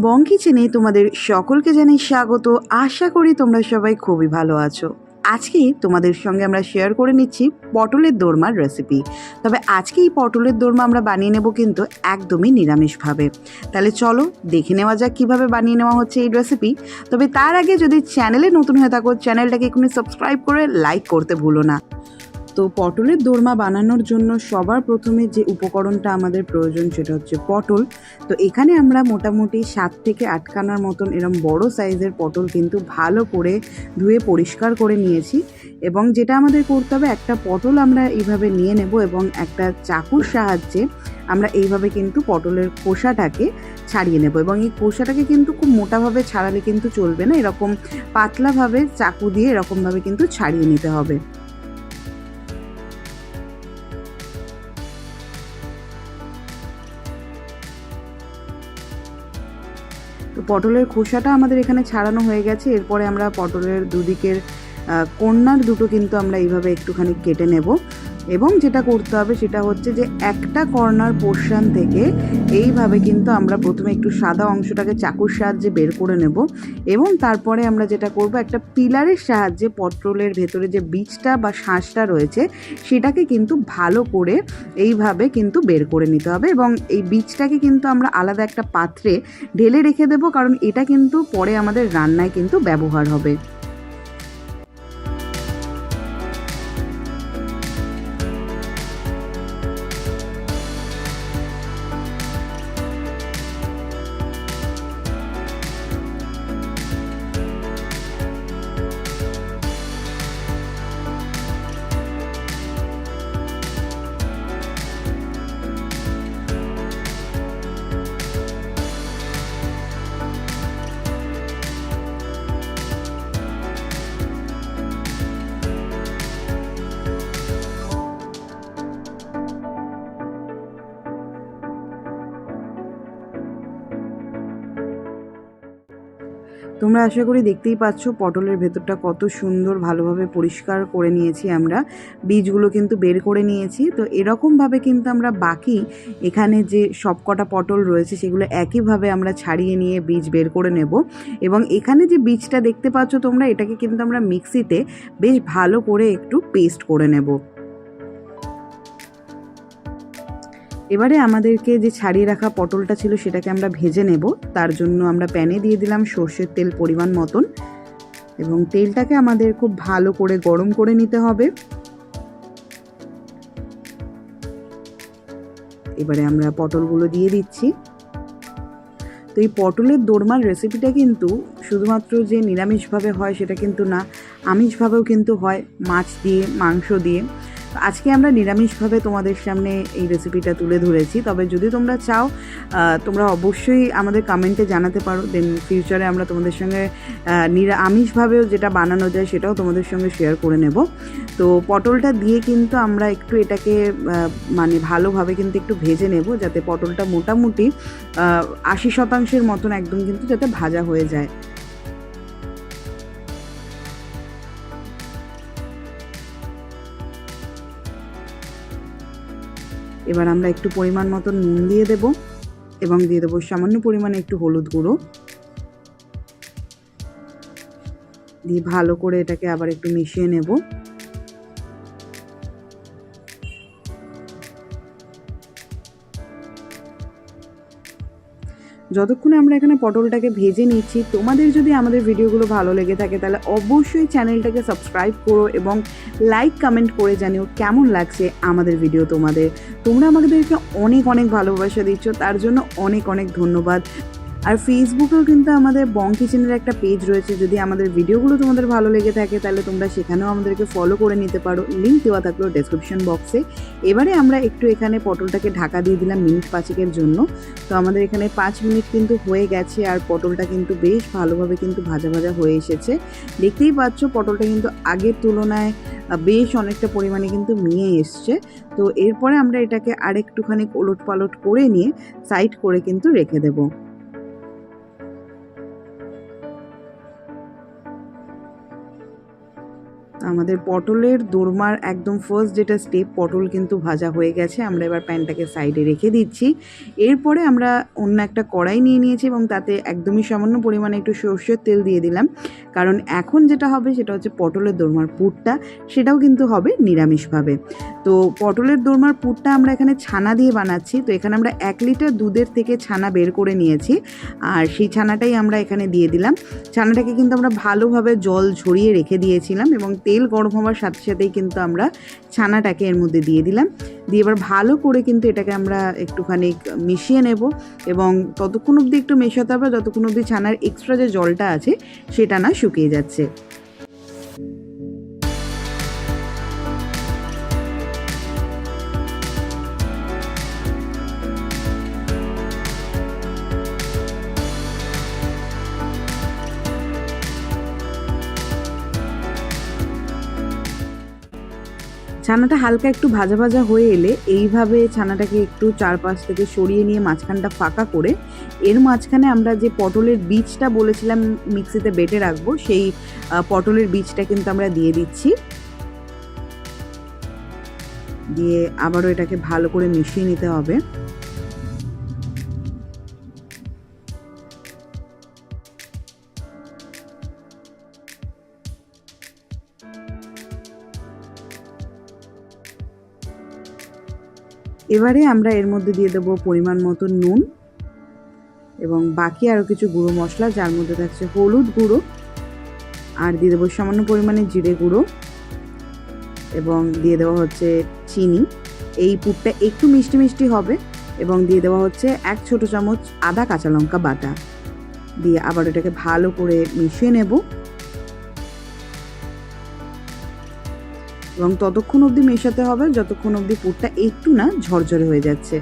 বং কিচেনে তোমাদের সকলকে জানাই স্বাগত। আশা করি তোমরা সবাই খুবই ভালো আছো। আজকে তোমাদের সঙ্গে আমরা শেয়ার করে নিচ্ছি পটলের দোরমার রেসিপি। তবে আজকে এই পটলের দোরমা আমরা বানিয়ে নেব কিন্তু একদমই নিরামিষভাবে। তাহলে চলো দেখে নেওয়া যাক কীভাবে বানিয়ে নেওয়া হচ্ছে এই রেসিপি। তবে তার আগে যদি চ্যানেলে নতুন হয়ে থাকো, চ্যানেলটাকে এখনই সাবস্ক্রাইব করে লাইক করতে ভুলো না। তো পটলের দোরমা বানানোর জন্য সবার প্রথমে যে উপকরণটা আমাদের প্রয়োজন সেটা হচ্ছে পটল। তো এখানে আমরা মোটামুটি 7 থেকে 8 খানার মতন এরম বড় সাইজের পটল কিন্তু ভালো করে ধুয়ে পরিষ্কার করে নিয়েছি। এবং যেটা আমাদের করতে হবে, একটা পটল আমরা এইভাবে নিয়ে নেব এবং একটা চাকুর সাহায্যে আমরা এইভাবে কিন্তু পটলের খোসাটাকে ছাড়িয়ে নেব। এবং এই খোসাটাকে কিন্তু খুব মোটাভাবে ছাড়ালে কিন্তু চলবে না, এরকম পাতলাভাবে চাকু দিয়ে এরকমভাবে কিন্তু ছাড়িয়ে নিতে হবে। তো পটলের খোসাটা আমাদের এখানে ছাড়ানো হয়ে গেছে। এরপরে আমরা পটলের দুদিকের কর্নার দুটো কিন্তু আমরা এইভাবে একটুখানি কেটে নেব। এবং যেটা করতে হবে সেটা হচ্ছে যে একটা কর্নার পোর্শন থেকে এইভাবে কিন্তু আমরা প্রথমে একটু সাদা অংশটাকে চাকুর সাহায্যে বের করে নেব। এবং তারপরে আমরা যেটা করব, একটা পিলারের সাহায্যে পটলের ভেতরে যে বীজটা বা শাঁসটা রয়েছে সেটাকে কিন্তু ভালো করে এইভাবে কিন্তু বের করে নিতে হবে। এবং এই বীজটাকে কিন্তু আমরা আলাদা একটা পাত্রে ঢেলে রেখে দেবো, কারণ এটা কিন্তু পরে আমাদের রান্নায় কিন্তু ব্যবহার হবে। তোমরা আশা করি দেখতেই পাচ্ছ পটলের ভেতরটা কত সুন্দর ভালোভাবে পরিষ্কার করে নিয়েছি আমরা, বীজগুলো কিন্তু বের করে নিয়েছি। তো এরকমভাবে কিন্তু আমরা বাকি এখানে যে সবকটা পটল রয়েছে সেগুলো একইভাবে আমরা ছাড়িয়ে নিয়ে বীজ বের করে নেব। এবং এখানে যে বীজটা দেখতে পাচ্ছ তোমরা, এটাকে কিন্তু আমরা মিক্সিতে বেশ ভালো করে একটু পেস্ট করে নেব। এবারে আমাদেরকে যে ছাড়িয়ে রাখা পটলটা ছিল সেটাকে আমরা ভেজে নেব। তার জন্য আমরা প্যানে দিয়ে দিলাম সর্ষের তেল পরিমাণ মতন, এবং তেলটাকে আমাদের খুব ভালো করে গরম করে নিতে হবে। এবারে আমরা পটলগুলো দিয়ে দিচ্ছি। তো এই পটলের দোরমার রেসিপিটা কিন্তু শুধুমাত্র যে নিরামিষভাবে হয় সেটা কিন্তু না, আমিষভাবেও কিন্তু হয়, মাছ দিয়ে, মাংস দিয়ে। আজকে আমরা নিরামিষভাবে তোমাদের সামনে এই রেসিপিটা তুলে ধরেছি। তবে যদি তোমরা চাও, তোমরা অবশ্যই আমাদের কমেন্টে জানাতে পারো, দেন ফিউচারে আমরা তোমাদের সঙ্গে আমিষভাবেও যেটা বানানো যায় সেটাও তোমাদের সঙ্গে শেয়ার করে নেব। তো পটলটা দিয়ে কিন্তু আমরা একটু এটাকে মানে ভালোভাবে কিন্তু একটু ভেজে নেব, যাতে পটলটা মোটামুটি 80% মতন একদম কিন্তু যাতে ভাজা হয়ে যায়। এবার আমরা একটু পরিমাণ মতো নুন দিয়ে দেব এবং দিয়ে দেবো সামান্য পরিমাণে একটু হলুদ গুঁড়ো দিয়ে ভালো করে এটাকে আবার একটু মিশিয়ে নেব। যতক্ষণে আমরা এখানে পটলটাকে ভেজে নিচ্ছি, তোমাদের যদি আমাদের ভিডিওগুলো ভালো লেগে থাকে তাহলে অবশ্যই চ্যানেলটাকে সাবস্ক্রাইব করো এবং লাইক কমেন্ট করে জানিও কেমন লাগছে আমাদের ভিডিও তোমাদের। তোমরা আমাদেরকে অনেক অনেক ভালোবাসা দিচ্ছ, তার জন্য অনেক অনেক ধন্যবাদ। আর ফেসবুকেও কিন্তু আমাদের বং কিচেনের একটা পেজ রয়েছে, যদি আমাদের ভিডিওগুলো তোমাদের ভালো লেগে থাকে তাহলে তোমরা সেখানেও আমাদেরকে ফলো করে নিতে পারো, লিঙ্ক দেওয়া থাকলো ডেসক্রিপশন বক্সে। এবারে আমরা একটু এখানে পটলটাকে ঢাকা দিয়ে দিলাম মিনিট 5 জন্য। তো আমাদের এখানে 5 মিনিট কিন্তু হয়ে গেছে, আর পটলটা কিন্তু বেশ ভালোভাবে কিন্তু ভাজা ভাজা হয়ে এসেছে। দেখতেই পাচ্ছ পটলটা কিন্তু আগের তুলনায় বেশ অনেকটা পরিমাণে কিন্তু মিয়ে এসছে। তো এরপরে আমরা এটাকে আরেকটুখানি ওলট পালট করে নিয়ে সাইড করে কিন্তু রেখে দেবো। আমাদের পটলের দোরমার একদম ফার্স্ট যেটা স্টেপ, পটল কিন্তু ভাজা হয়ে গেছে। আমরা এবার প্যানটাকে সাইডে রেখে দিচ্ছি। এরপরে আমরা অন্য একটা কড়াই নিয়ে নিয়েছি এবং তাতে একদমই সামান্য পরিমাণে একটু সরষের তেল দিয়ে দিলাম, কারণ এখন যেটা হবে সেটা হচ্ছে পটলের দোরমার পুরটা, সেটাও কিন্তু হবে নিরামিষভাবে। তো পটলের দোরমার পুরটা আমরা এখানে ছানা দিয়ে বানাচ্ছি। তো এখানে আমরা 1 লিটার দুধের থেকে ছানা বের করে নিয়েছি, আর সেই ছানাটাই আমরা এখানে দিয়ে দিলাম। ছানাটাকে কিন্তু আমরা ভালোভাবে জল ঝরিয়ে রেখে দিয়েছিলাম এবং তেল গরম হওয়ার সাথে সাথেই কিন্তু আমরা ছানাটাকে এর মধ্যে দিয়ে দিলাম। দিয়ে এবার ভালো করে কিন্তু এটাকে আমরা একটুখানি মিশিয়ে নেব এবং ততক্ষণ অবধি একটু মেশাতে হবে যতক্ষণ অবধি ছানার এক্সট্রা যে জলটা আছে সেটা না শুকিয়ে যাচ্ছে। ছানাটা হালকা একটু ভাজা ভাজা হয়ে এলে এইভাবে ছানাটাকে একটু চারপাশ থেকে সরিয়ে নিয়ে মাঝখানটা ফাঁকা করে এর মাঝখানে আমরা যে পটলের বীজটা বলেছিলাম মিক্সিতে বেটে রাখবো, সেই পটলের বীজটা কিন্তু আমরা দিয়ে দিচ্ছি। দিয়ে আবারও এটাকে ভালো করে মিশিয়ে নিতে হবে। এবারে আমরা এর মধ্যে দিয়ে দেবো পরিমাণ মতো নুন এবং বাকি আরও কিছু গুঁড়ো মশলা, যার মধ্যে থাকছে হলুদ গুঁড়ো, আর দিয়ে দেবো সামান্য পরিমাণে জিরে গুঁড়ো এবং দিয়ে দেওয়া হচ্ছে চিনি। এই পুরটা একটু মিষ্টি মিষ্টি হবে এবং দিয়ে দেওয়া হচ্ছে 1 ছোট চামচ আদা কাঁচা লঙ্কা বাটা। দিয়ে আবার এটাকে ভালো করে মিশিয়ে নেব এবং ততক্ষণ অবধি মেশাতে হবে যতক্ষণ অবধি পুরটা একটু না ঝরঝরে হয়ে যাচ্ছে।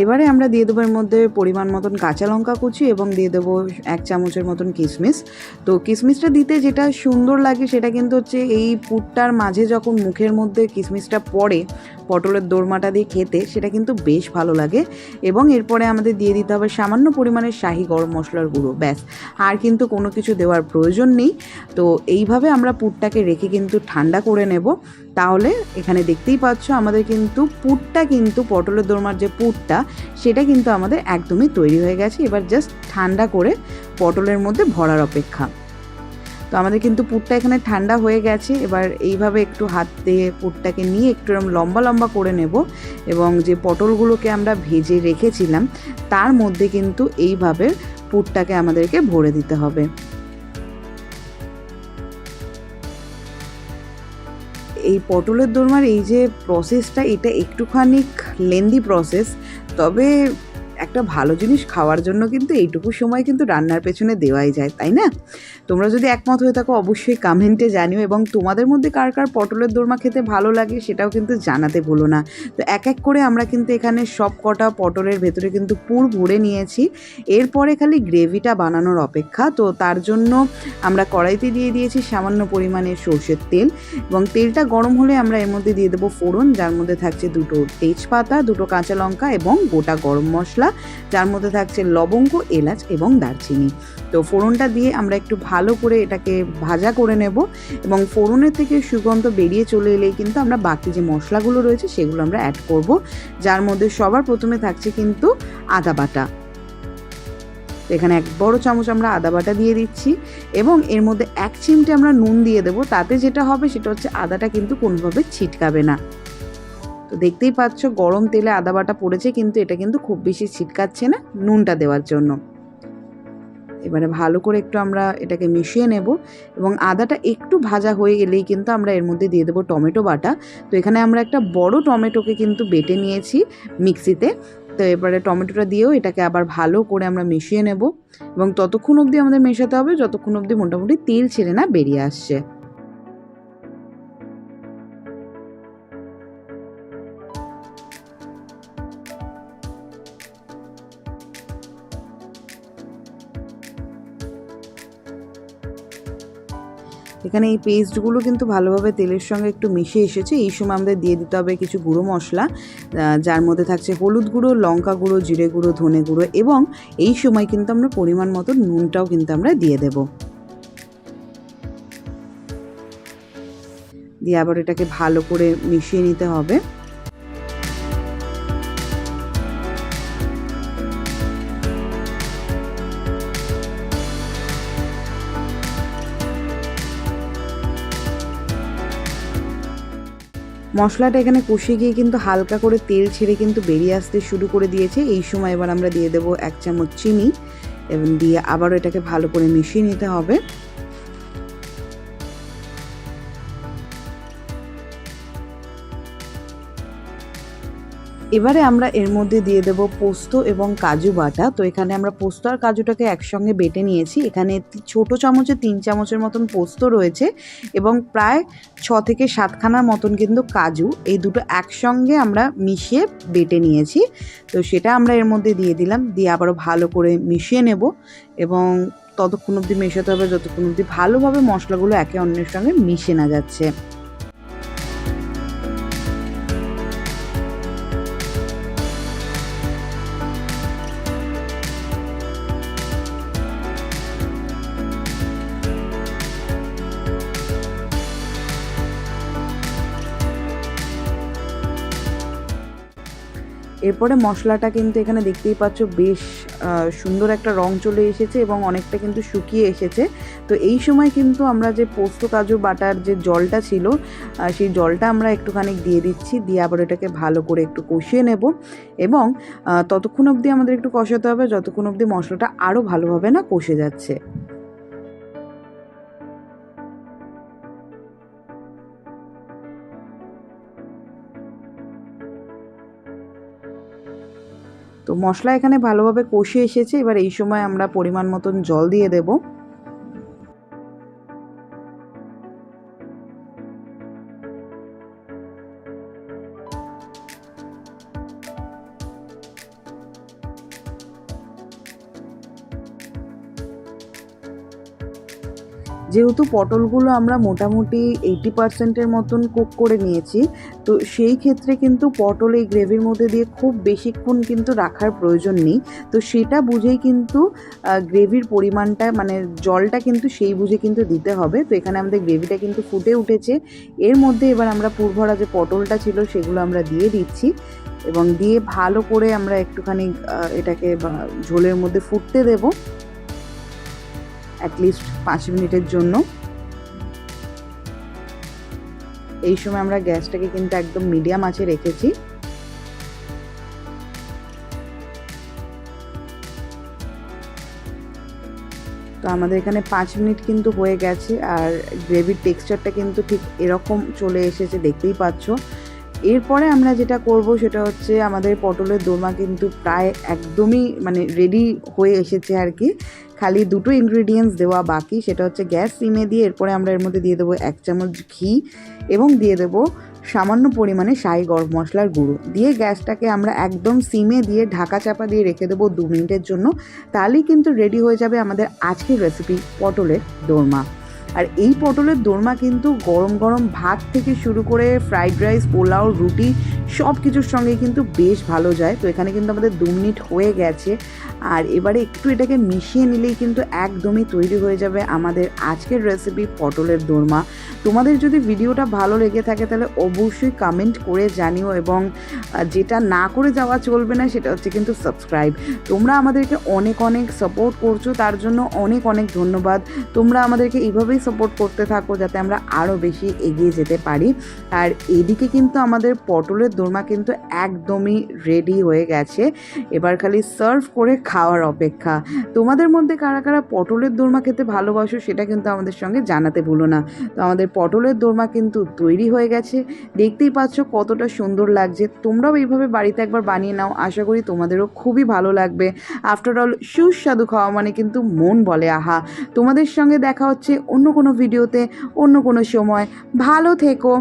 এবারে আমরা দিয়ে দেবো এর মধ্যে পরিমাণ মতন কাঁচা লঙ্কা কুচি এবং দিয়ে দেবো 1 চামচের মতন কিশমিশ। তো কিশমিশটা দিতে যেটা সুন্দর লাগে সেটা কিন্তু হচ্ছে এই পুরটার মাঝে যখন মুখের মধ্যে কিশমিশটা পড়ে পটলের দোরমাটা দিয়ে খেতে, সেটা কিন্তু বেশ ভালো লাগে। এবং এরপরে আমাদের দিয়ে দিতে হবে সামান্য পরিমাণের শাহি গরম মশলার গুঁড়ো, ব্যাস, আর কিন্তু কোনো কিছু দেওয়ার প্রয়োজন নেই। তো এইভাবে আমরা পুরটাকে রেখে কিন্তু ঠান্ডা করে নেব। তাহলে এখানে দেখতেই পাচ্ছ আমাদের কিন্তু পুরটা, কিন্তু পটলের দোরমার যে পুরটা সেটা কিন্তু আমাদের একদমই তৈরি হয়ে গেছে। এবার জাস্ট ঠান্ডা করে পটলের মধ্যে ভরার অপেক্ষা। তো আমাদের কিন্তু পুরটা এখানে ঠান্ডা হয়ে গেছে। এবার এইভাবে একটু হাত দিয়ে পুরটাকে নিয়ে একটু এরকম লম্বা লম্বা করে নেব এবং যে পটলগুলোকে আমরা ভেজে রেখেছিলাম তার মধ্যে কিন্তু এইভাবে পুরটাকে আমাদেরকে ভরে দিতে হবে। এই পটলের দোরমার এই যে প্রসেসটা, এটা একটুখানি লেন্দি প্রসেস, তবে একটা ভালো জিনিস খাওয়ার জন্য কিন্তু এইটুকু সময় কিন্তু রান্নার পেছনে দেওয়াই যায়, তাই না? তোমরা যদি একমত হয়ে থাকো অবশ্যই কমেন্টে জানিও এবং তোমাদের মধ্যে কার কার পটলের দোরমা খেতে ভালো লাগে সেটাও কিন্তু জানাতে ভুলো না। তো এক এক করে আমরা কিন্তু এখানে সব কটা পটলের ভেতরে কিন্তু পুর ভরে নিয়েছি। এরপরে খালি গ্রেভিটা বানানোর অপেক্ষা। তো তার জন্য আমরা কড়াইতে দিয়ে দিয়েছি সামান্য পরিমাণে সর্ষের তেল এবং তেলটা গরম হলে আমরা এর মধ্যে দিয়ে দেবো ফোড়ন, যার মধ্যে থাকছে 2টো তেজপাতা, 2টো কাঁচা লঙ্কা এবং গোটা গরম মশলা, যার মধ্যে থাকছে লবঙ্গ, এলাচ এবং দারচিনি। তো ফোড়নটা দিয়ে আমরা একটু ভালো করে এটাকে ভাজা করে নেব এবং ফোড়নের থেকে সুগন্ধ বেরিয়ে চলে এলেই কিন্তু আমরা বাকি যে মশলাগুলো রয়েছে সেগুলো আমরা অ্যাড করব, যার মধ্যে সবার প্রথমে থাকছে কিন্তু আদা বাটা। এখানে 1 বড় চামচ আমরা আদা বাটা দিয়ে দিচ্ছি এবং এর মধ্যে 1 চিমটে আমরা নুন দিয়ে দেবো। তাতে যেটা হবে সেটা হচ্ছে আদাটা কিন্তু কোনোভাবে ছিটকাবে না। তো দেখতেই পাচ্ছ গরম তেলে আদা বাটা পড়েছে, কিন্তু এটা কিন্তু খুব বেশি ছিটকাচ্ছে না নুনটা দেওয়ার জন্য। এবারে ভালো করে একটু আমরা এটাকে মিশিয়ে নেব এবং আদাটা একটু ভাজা হয়ে গেলেই কিন্তু আমরা এর মধ্যে দিয়ে দেবো টমেটো বাটা। তো এখানে আমরা একটা বড় টমেটোকে কিন্তু বেটে নিয়েছি মিক্সিতে। তো এবারে টমেটোটা দিয়েও এটাকে আবার ভালো করে আমরা মিশিয়ে নেব এবং ততক্ষণ অবধি আমাদের মেশাতে হবে যতক্ষণ অবধি মোটামুটি তেল ছেড়ে না বেরিয়ে আসছে। এখানে এই পেস্টগুলো কিন্তু ভালোভাবে তেলের সঙ্গে একটু মিশে এসেছে। এই সময় আমাদের দিয়ে দিতে হবে কিছু গুঁড়ো মশলা, যার মধ্যে থাকছে হলুদ গুঁড়ো, লঙ্কা গুঁড়ো, জিরে গুঁড়ো, ধনে গুঁড়ো এবং এই সময় কিন্তু আমরা পরিমাণ মতো নুনটাও কিন্তু আমরা দিয়ে দেব। দিয়ে আবার এটাকে ভালো করে মিশিয়ে নিতে হবে। মশলাটা এখানে কষে গিয়ে কিন্তু হালকা করে তেল ছেড়ে কিন্তু বেরিয়ে আসতে শুরু করে দিয়েছে। এই সময় এবার আমরা দিয়ে দেবো 1 চামচ চিনি এবং দিয়ে আবারও এটাকে ভালো করে মিশিয়ে নিতে হবে। এবারে আমরা এর মধ্যে দিয়ে দেব পোস্ত এবং কাজু বাটা। তো এখানে আমরা পোস্ত আর কাজুটাকে একসঙ্গে বেটে নিয়েছি। এখানে ছোট চামচে 3 চামচের মতন পোস্ত রয়েছে এবং প্রায় 6 থেকে 7 খানার মতন কিন্তু কাজু, এই দুটো একসঙ্গে আমরা মিশিয়ে বেটে নিয়েছি। তো সেটা আমরা এর মধ্যে দিয়ে দিলাম, দিয়ে আবারও ভালো করে মিশিয়ে নেব এবং ততক্ষণ অবধি মেশাতে হবে যতক্ষণ অবধি ভালোভাবে মশলাগুলো একে অন্যের সঙ্গে মিশে না যাচ্ছে। এরপরে মশলাটা কিন্তু এখানে দেখতেই পাচ্ছ বেশ সুন্দর একটা রং চলে এসেছে এবং অনেকটা কিন্তু শুকিয়ে এসেছে। তো এই সময় কিন্তু আমরা যে পোস্ত কাজু বাটার যে জলটা ছিল সেই জলটা আমরা একটুখানি দিয়ে দিচ্ছি, দিয়ে আবার এটাকে ভালো করে একটু কষিয়ে নেব এবং ততক্ষণ অবধি আমাদের একটু কষাতে হবে যতক্ষণ অবধি মশলাটা আরও ভালোভাবে না কষে যাচ্ছে। তো মশলা এখানে ভালোভাবে কষে এসেছে। এবার এই সময় আমরা পরিমাণ মতন জল দিয়ে দেব। যেহেতু পটলগুলো আমরা মোটামুটি 80% মতন কুক করে নিয়েছি, তো সেই ক্ষেত্রে কিন্তু পটল এই গ্রেভির মধ্যে দিয়ে খুব বেশিক্ষণ কিন্তু রাখার প্রয়োজন নেই। তো সেটা বুঝেই কিন্তু গ্রেভির পরিমাণটা মানে জলটা কিন্তু সেই বুঝে কিন্তু দিতে হবে। তো এখানে আমাদের গ্রেভিটা কিন্তু ফুটে উঠেছে। এর মধ্যে এবার আমরা পুরভরা যে পটলটা ছিল সেগুলো আমরা দিয়ে দিচ্ছি এবং দিয়ে ভালো করে আমরা একটুখানি এটাকে ঝোলের মধ্যে ফুটতে দেবো অ্যাটলিস্ট 5 মিনিটের জন্য। এই সময় আমরা গ্যাসটাকে কিন্তু একদম মিডিয়াম আঁচে রেখেছি। তো আমাদের এখানে 5 মিনিট কিন্তু হয়ে গেছে আর গ্রেভির টেক্সচারটা কিন্তু ঠিক এরকম চলে এসেছে, দেখতেই পাচ্ছ। এরপরে আমরা যেটা করব সেটা হচ্ছে আমাদের পটলের দোরমা কিন্তু প্রায় একদমই মানে রেডি হয়ে এসেছে আর কি। খালি দুটো ইনগ্রেডিয়েন্টস দেওয়া বাকি, সেটা হচ্ছে গ্যাস সিমে দিয়ে এরপরে আমরা এর মধ্যে দিয়ে দেবো 1 চামচ ঘি এবং দিয়ে দেবো সামান্য পরিমাণে শাহি গরম মশলার গুঁড়ো, দিয়ে গ্যাসটাকে আমরা একদম সিমে দিয়ে ঢাকা চাপা দিয়ে রেখে দেবো 2 মিনিটের জন্য। তাহলেই কিন্তু রেডি হয়ে যাবে আমাদের আজকের রেসিপি পটলের দোরমা। আর এই পটলের দোরমা কিন্তু গরম গরম ভাত থেকে শুরু করে ফ্রাইড রাইস, পোলাও, রুটি সব কিছুর সঙ্গে কিন্তু বেশ ভালো যায়। তো এখানে কিন্তু আমাদের 2 মিনিট হয়ে গেছে আর এবারে একটু এটাকে মিশিয়ে নিলেই কিন্তু একদমই তৈরি হয়ে যাবে আমাদের আজকের রেসিপি পটলের দোরমা। তোমাদের যদি ভিডিওটা ভালো লেগে থাকে তাহলে অবশ্যই কমেন্ট করে জানিও এবং যেটা না করে যাওয়া চলবে না সেটা হচ্ছে কিন্তু সাবস্ক্রাইব। তোমরা আমাদেরকে অনেক অনেক সাপোর্ট করছো, তার জন্য অনেক অনেক ধন্যবাদ। তোমরা আমাদেরকে এইভাবেই সাপোর্ট করতে থাকো যাতে আমরা আরও বেশি এগিয়ে যেতে পারি। আর এদিকে কিন্তু আমাদের পটলের দোরমা কিন্তু একদমই রেডি হয়ে গেছে। এবার খালি সার্ভ করে খাওয়ার অপেক্ষা। তোমাদের মধ্যে কারা কারা পটলের দোরমা খেতে ভালোবাসো সেটা কিন্তু আমাদের সঙ্গে জানাতে ভুলো না। তো আমাদের পটলের দোরমা কিন্তু তৈরি হয়ে গেছে, দেখতেই পাচ্ছ কতটা সুন্দর লাগছে। তোমরাও এইভাবে বাড়িতে একবার বানিয়ে নাও, আশা করি তোমাদেরও খুবই ভালো লাগবে। আফটার অল সুস্বাদু খাওয়া মানে কিন্তু মন বলে আহা। তোমাদের সঙ্গে দেখা হচ্ছে অন্য কোনো ভিডিওতে, অন্য কোনো সময়। ভালো থেকো।